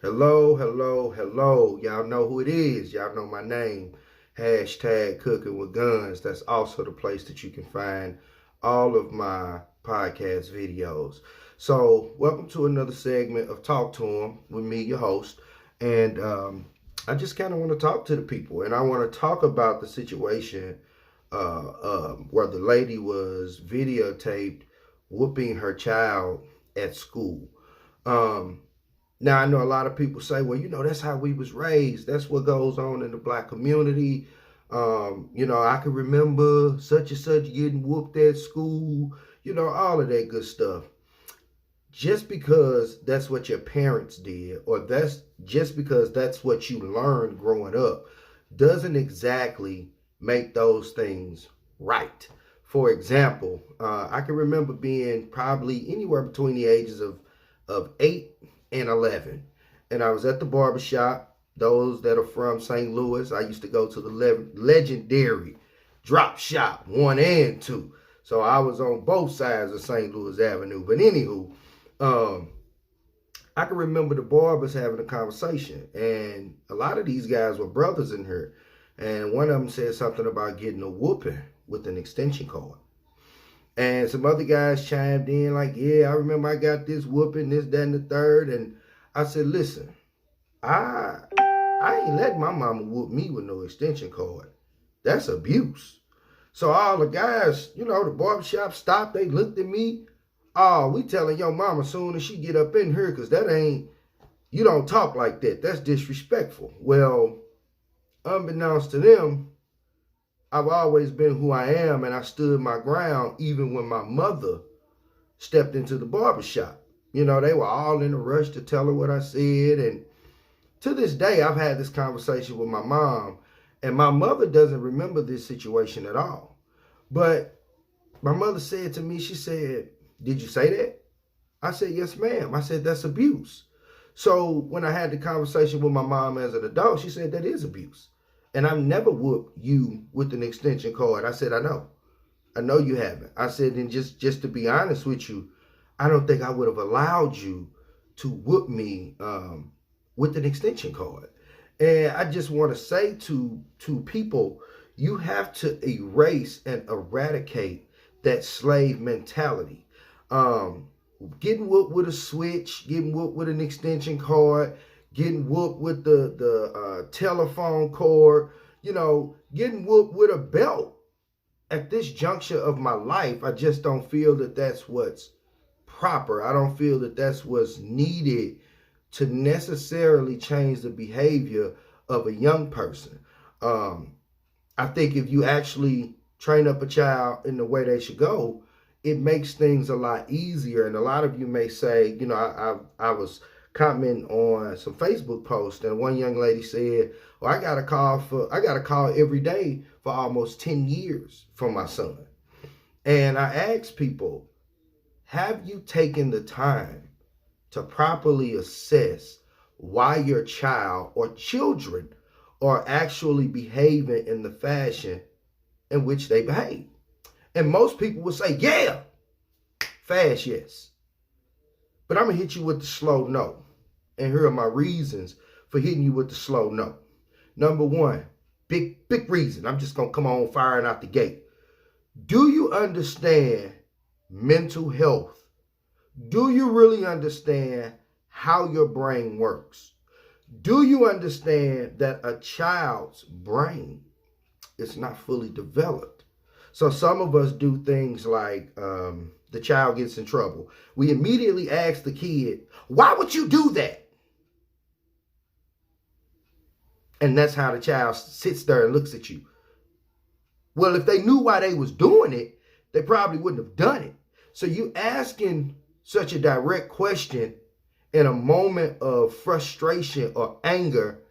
Hello, hello, hello. Y'all know who it is. Y'all know my name. Hashtag Cooking with Guns. That's also the place that you can find all of my podcast videos. So, welcome to another segment of Talk to 'em with me, your host. And I just kind of want to talk to the people. And I want to talk about the situation where the lady was videotaped whooping her child at school. Um, Now I know a lot of people say, well, that's how we was raised. That's what goes on in the black community. I can remember such and such getting whooped at school, all of that good stuff. Just because that's what your parents did, or that's just because that's what you learned growing up, doesn't exactly make those things right. For example, I can remember being probably anywhere between the ages of 8 and 11. And I was at the barbershop. Those that are from St. Louis, I used to go to the legendary Drop Shop 1 and 2. So I was on both sides of St. Louis Avenue. But anywho, um, I can remember the barbers having a conversation. And a lot of these guys were brothers in here. And one of them said something about getting a whooping with an extension cord. And some other guys chimed in like, yeah, I remember I got this whooping, this, that, and the third. And I said, listen, I ain't letting my mama whoop me with no extension cord. That's abuse. So all the guys, the barbershop stopped. They looked at me. Oh, we telling your mama soon as she get up in here, because you don't talk like that. That's disrespectful. Well, unbeknownst to them, I've always been who I am, and I stood my ground even when my mother stepped into the barbershop. They were all in a rush to tell her what I said. And to this day, I've had this conversation with my mom, and my mother doesn't remember this situation at all. But my mother said to me, she said, did you say that? I said, yes, ma'am. I said, that's abuse. So when I had the conversation with my mom as an adult, she said, that is abuse. And I've never whooped you with an extension cord. I said, I know. I know you haven't. I said, and just to be honest with you, I don't think I would have allowed you to whoop me with an extension cord. And I just want to say to people, you have to erase and eradicate that slave mentality. Getting whooped with a switch, getting whooped with an extension cord, getting whooped with the telephone cord, getting whooped with a belt. At this juncture of my life, I just don't feel that that's what's proper. I don't feel that that's what's needed to necessarily change the behavior of a young person. I think if you actually train up a child in the way they should go, it makes things a lot easier. And a lot of you may say, I was commenting on some Facebook posts, and one young lady said, well, I got a call every day for almost 10 years from my son. And I asked people, have you taken the time to properly assess why your child or children are actually behaving in the fashion in which they behave? And most people would say, yeah, fast yes. But I'm going to hit you with the slow no. And here are my reasons for hitting you with the slow no. Number one, big reason. I'm just going to come on firing out the gate. Do you understand mental health? Do you really understand how your brain works? Do you understand that a child's brain is not fully developed? So some of us do things like the child gets in trouble. We immediately ask the kid, why would you do that? And that's how the child sits there and looks at you. Well, if they knew why they was doing it, they probably wouldn't have done it. So you asking such a direct question in a moment of frustration or anger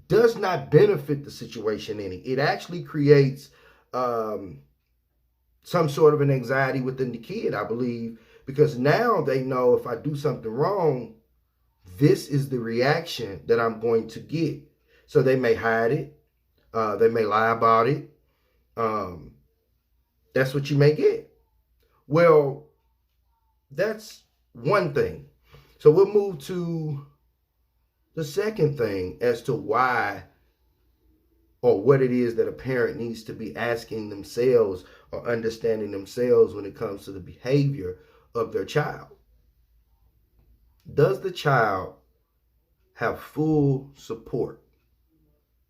does not benefit the situation any. It actually creates some sort of an anxiety within the kid, I believe, because now they know if I do something wrong, this is the reaction that I'm going to get. So they may hide it. They may lie about it. That's what you may get. Well, that's one thing. So we'll move to The second thing as to why or what it is that a parent needs to be asking themselves or understanding themselves when it comes to the behavior of their child. Does the child have full support?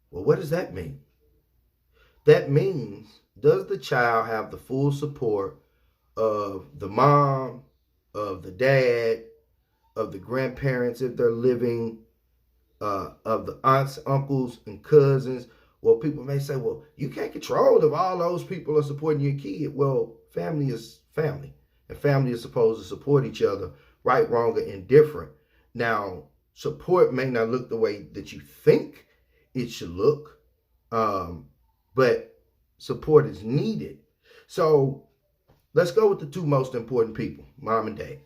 Well, what does that mean? That means, does the child have the full support of the mom, of the dad, of the grandparents if they're living, of the aunts, uncles, and cousins? Well, people may say, well, you can't control if all those people are supporting your kid. Well, family is family, and family is supposed to support each other, right, wrong, or indifferent. Now, support may not look the way that you think it should look, but support is needed. So let's go with the two most important people, mom and dad.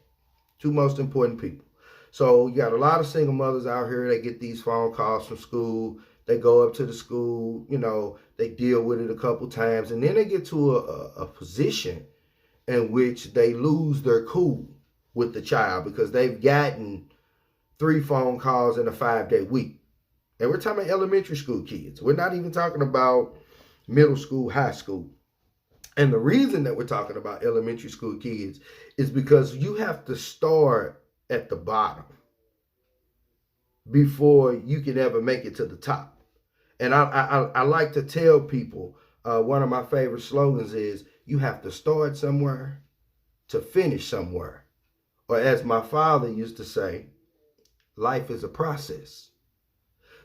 Two most important people. So you got a lot of single mothers out here. They get these phone calls from school. They go up to the school, they deal with it a couple times, and then they get to a position in which they lose their cool with the child because they've gotten 3 phone calls in a 5-day week. And we're talking about elementary school kids. We're not even talking about middle school, high school. And the reason that we're talking about elementary school kids is because you have to start at the bottom before you can ever make it to the top. And I like to tell people, one of my favorite slogans is, you have to start somewhere to finish somewhere. Or as my father used to say, life is a process.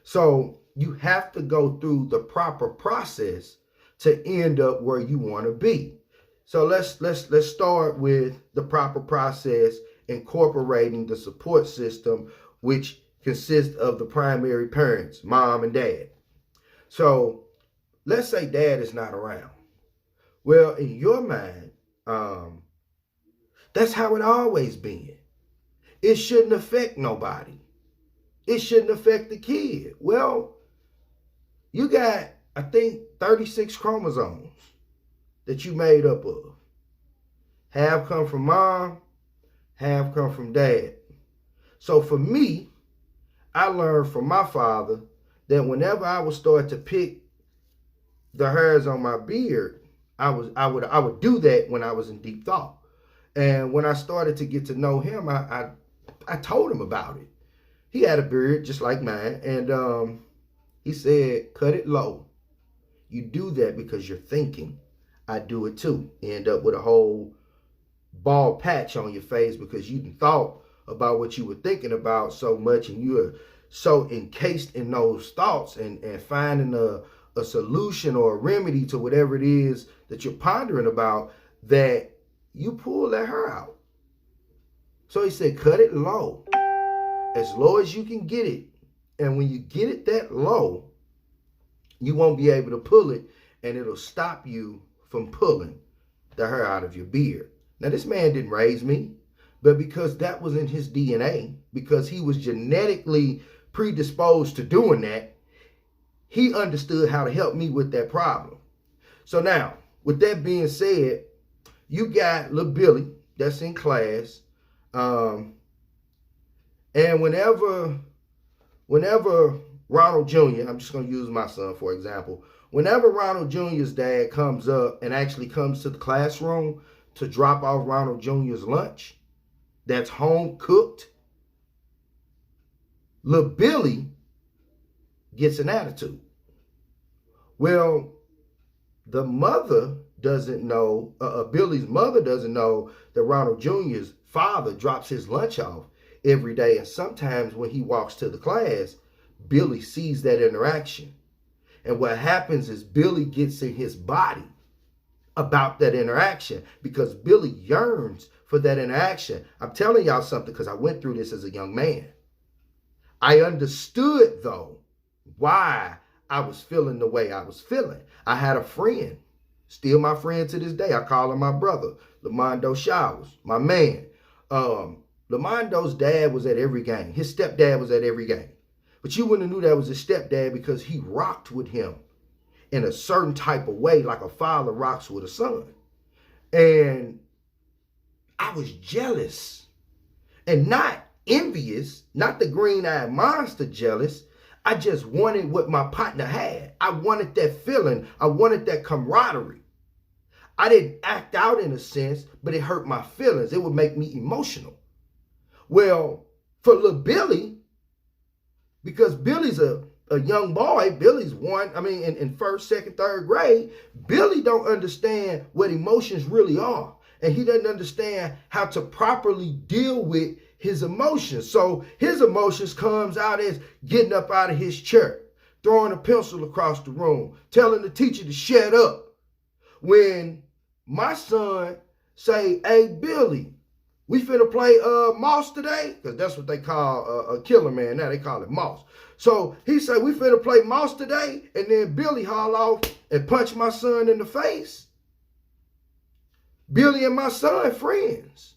So you have to go through the proper process to end up where you want to be. So let's start with the proper process, incorporating the support system, which consists of the primary parents, mom and dad. So let's say dad is not around. Well, in your mind, that's how it always been. It shouldn't affect nobody. It shouldn't affect the kid. Well, you got, I think, 36 chromosomes that you made up of. Half come from mom, half come from dad. So for me, I learned from my father that whenever I would start to pick the hairs on my beard, I would do that when I was in deep thought. And when I started to get to know him, I told him about it. He had a beard just like mine, and he said, cut it low. You do that because you're thinking. I do it too. You end up with a whole bald patch on your face because you thought about what you were thinking about so much, and you're so encased in those thoughts and finding a solution or a remedy to whatever it is that you're pondering about, that you pull that hair out. So he said, cut it low, as low as you can get it. And when you get it that low, you won't be able to pull it, and it'll stop you from pulling the hair out of your beard. Now, this man didn't raise me, but because that was in his DNA, because he was genetically predisposed to doing that, he understood how to help me with that problem. So now, with that being said, you got little Billy that's in class, and whenever Ronald Jr., I'm just going to use my son for example, whenever Ronald Jr.'s dad comes up and actually comes to the classroom to drop off Ronald Jr.'s lunch that's home cooked, little Billy gets an attitude. Well, the mother doesn't know, Billy's mother doesn't know that Ronald Jr.'s father drops his lunch off every day. And sometimes when he walks to the class, Billy sees that interaction. And what happens is Billy gets in his body about that interaction because Billy yearns for that interaction. I'm telling y'all something because I went through this as a young man. I understood, though, why I was feeling the way I was feeling. I had a friend, still my friend to this day. I call him my brother, Lamondo Showers, my man. Lamondo's dad was at every game. His stepdad was at every game. But you wouldn't have knew that was his stepdad because he rocked with him in a certain type of way, like a father rocks with a son. And I was jealous. And not envious, not the green-eyed monster jealous. I just wanted what my partner had. I wanted that feeling. I wanted that camaraderie. I didn't act out in a sense, but it hurt my feelings. It would make me emotional. Well, for little Billy, because Billy's a young boy, Billy's in first, second, third grade, Billy don't understand what emotions really are. And he doesn't understand how to properly deal with his emotions. So his emotions comes out as getting up out of his chair, throwing a pencil across the room, telling the teacher to shut up. When my son say, "Hey, Billy, we finna play mouse today," because that's what they call a killer man. Now they call it mouse. So he said, "We finna play mouse today," and then Billy haul off and punch my son in the face. Billy and my son friends.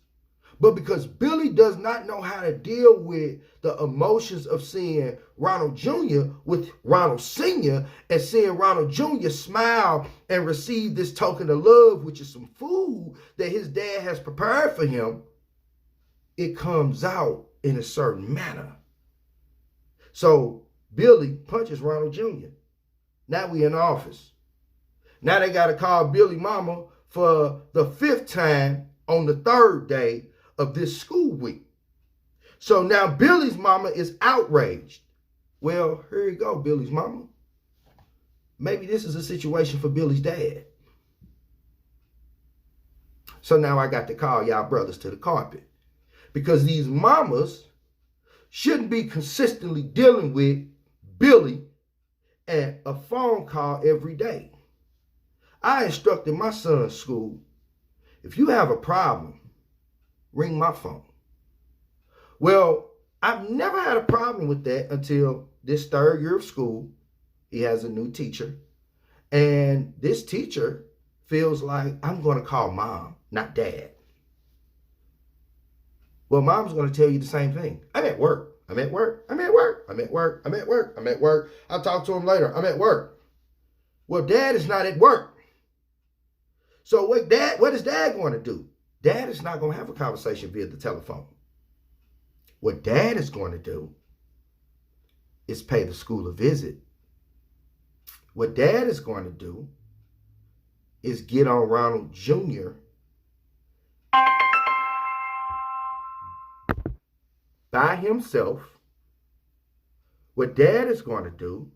But because Billy does not know how to deal with the emotions of seeing Ronald Jr. with Ronald Sr. and seeing Ronald Jr. smile and receive this token of love, which is some food that his dad has prepared for him, it comes out in a certain manner. So Billy punches Ronald Jr. Now we in office. Now they got to call Billy mama for the 5th time on the 3rd day of this school week. So now Billy's mama is outraged. Well, here you go, Billy's mama. Maybe this is a situation for Billy's dad. So now I got to call y'all brothers to the carpet, because these mamas shouldn't be consistently dealing with Billy and a phone call every day. I instructed my son's school, if you have a problem, ring my phone. Well, I've never had a problem with that until this 3rd year of school. He has a new teacher, and this teacher feels like I'm going to call mom, not dad. Well, mom's going to tell you the same thing. I'm at work. I'm at work. I'm at work. I'm at work. I'm at work. I'm at work. I'll talk to him later. I'm at work. Well, dad is not at work. So what is dad going to do? Dad is not going to have a conversation via the telephone. What dad is going to do is pay the school a visit. What dad is going to do is get on Ronald Jr. by himself. What dad is going to do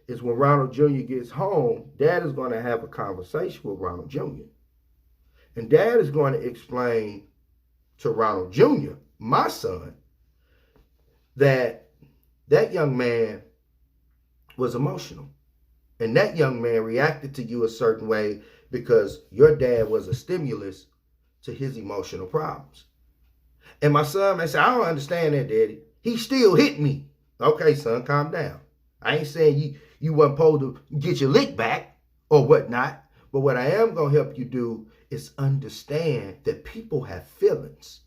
is when Ronald Jr. gets home, dad is going to have a conversation with Ronald Jr. And dad is going to explain to Ronald Jr., my son, that young man was emotional. And that young man reacted to you a certain way because your dad was a stimulus to his emotional problems. And my son may say, "I don't understand that, Daddy. He still hit me." Okay, son, calm down. I ain't saying you wasn't supposed to get your lick back or whatnot. But what I am going to help you do is understand that people have feelings,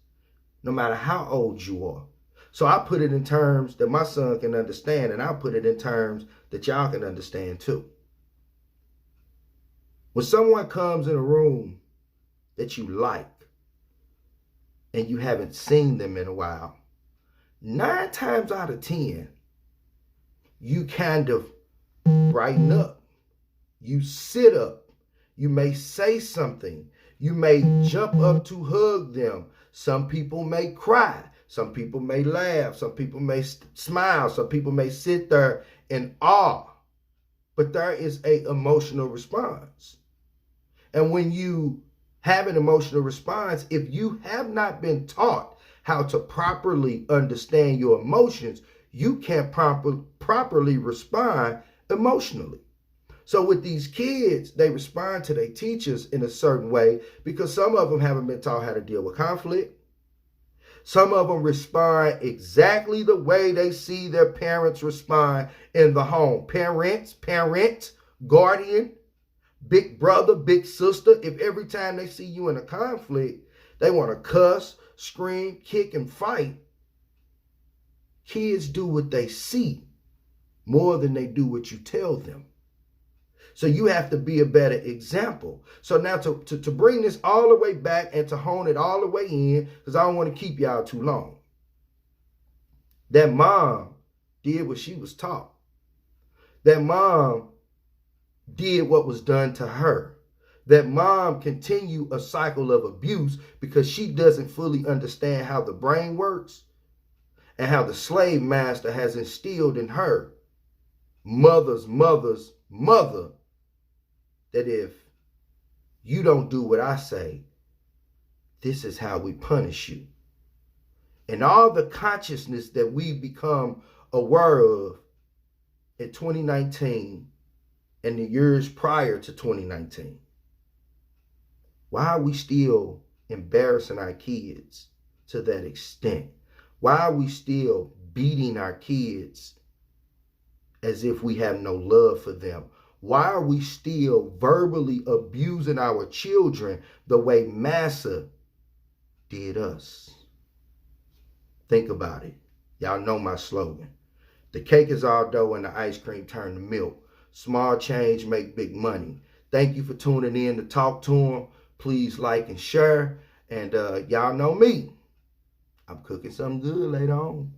no matter how old you are. So I put it in terms that my son can understand, and I'll put it in terms that y'all can understand too. When someone comes in a room that you like and you haven't seen them in a while, 9 times out of 10, you kind of brighten up. You sit up. You may say something. You may jump up to hug them. Some people may cry. Some people may laugh. Some people may smile. Some people may sit there in awe. But there is an emotional response. And when you have an emotional response, if you have not been taught how to properly understand your emotions, you can't properly respond emotionally. So with these kids, they respond to their teachers in a certain way because some of them haven't been taught how to deal with conflict. Some of them respond exactly the way they see their parents respond in the home. Parent, guardian, big brother, big sister. If every time they see you in a conflict, they want to cuss, scream, kick, and fight, kids do what they see more than they do what you tell them. So you have to be a better example. So now to bring this all the way back and to hone it all the way in, because I don't want to keep y'all too long. That mom did what she was taught. That mom did what was done to her. That mom continued a cycle of abuse because she doesn't fully understand how the brain works and how the slave master has instilled in her mother's mother that if you don't do what I say, this is how we punish you. And all the consciousness that we've become aware of in 2019 and the years prior to 2019. Why are we still embarrassing our kids to that extent? Why are we still beating our kids as if we have no love for them? Why are we still verbally abusing our children the way Massa did us? Think about it. Y'all know my slogan. The cake is all dough and the ice cream turn to milk. Small change make big money. Thank you for tuning in to Talk to 'em. Please like and share. And y'all know me. I'm cooking something good later on.